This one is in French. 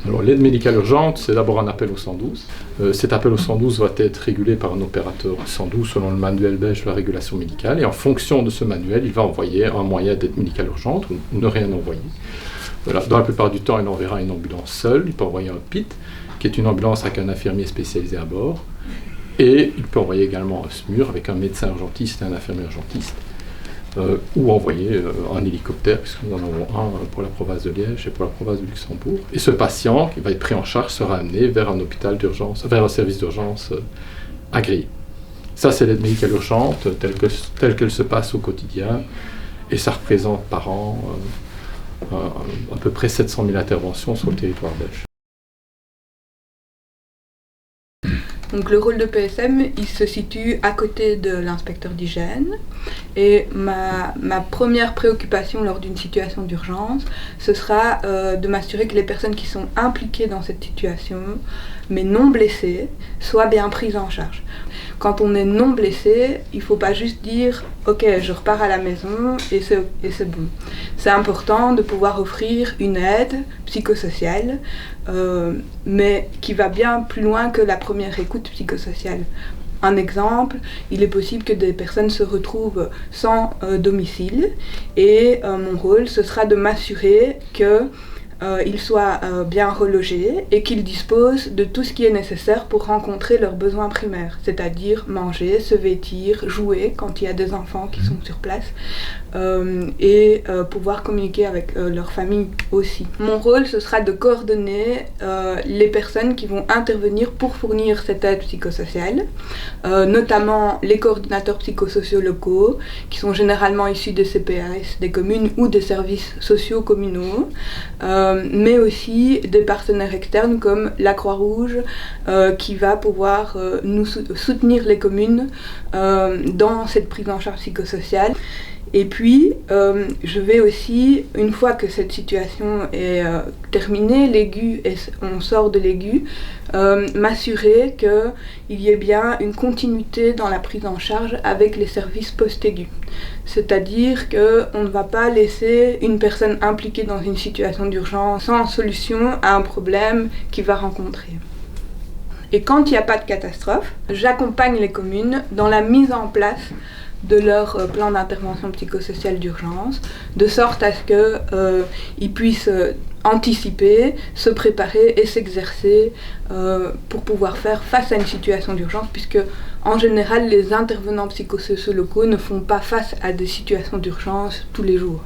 Alors, l'aide médicale urgente, c'est d'abord un appel au 112. Cet appel au 112 va être régulé par un opérateur 112 selon le manuel belge de la régulation médicale. Et en fonction de ce manuel, il va envoyer un moyen d'aide médicale urgente ou ne rien envoyer. Voilà. Dans la plupart du temps, il enverra une ambulance seule. Il peut envoyer un PIT, qui est une ambulance avec un infirmier spécialisé à bord. Et il peut envoyer également un SMUR avec un médecin urgentiste et un infirmier urgentiste. Ou envoyer un hélicoptère, puisque nous en avons un pour la province de Liège et pour la province de Luxembourg. Et ce patient qui va être pris en charge sera amené vers un hôpital d'urgence, vers un service d'urgence agréé. Ça, c'est l'aide médicale urgente telle qu'elle se passe au quotidien. Et ça représente par an à peu près 700 000 interventions sur le territoire belge. Donc le rôle de PSM, il se situe à côté de l'inspecteur d'hygiène. Et ma première préoccupation lors d'une situation d'urgence, ce sera de m'assurer que les personnes qui sont impliquées dans cette situation, mais non blessées, soient bien prises en charge. Quand on est non blessé, il ne faut pas juste dire « Ok, je repars à la maison et c'est bon ». C'est important de pouvoir offrir une aide psychosociale, mais qui va bien plus loin que la première écoute psychosociale. Un exemple, il est possible que des personnes se retrouvent sans domicile et mon rôle, ce sera de m'assurer qu'ils soient bien relogés et qu'ils disposent de tout ce qui est nécessaire pour rencontrer leurs besoins primaires, c'est-à-dire manger, se vêtir, jouer quand il y a des enfants qui sont sur place et pouvoir communiquer avec leur famille aussi. Mon rôle, ce sera de coordonner les personnes qui vont intervenir pour fournir cette aide psychosociale, notamment les coordinateurs psychosociaux locaux qui sont généralement issus des CPAS des communes ou des services sociaux communaux, mais aussi des partenaires externes comme la Croix-Rouge qui va pouvoir nous soutenir les communes dans cette prise en charge psychosociale. Et puis, je vais aussi, une fois que cette situation est terminée, l'aigu, et on sort de l'aigu, m'assurer qu'il y ait bien une continuité dans la prise en charge avec les services post-aigus. C'est-à-dire qu'on ne va pas laisser une personne impliquée dans une situation d'urgence sans solution à un problème qu'il va rencontrer. Et quand il n'y a pas de catastrophe, j'accompagne les communes dans la mise en place de leur plan d'intervention psychosociale d'urgence, de sorte à ce qu'ils puissent anticiper, se préparer et s'exercer pour pouvoir faire face à une situation d'urgence, puisque en général les intervenants psychosociaux locaux ne font pas face à des situations d'urgence tous les jours.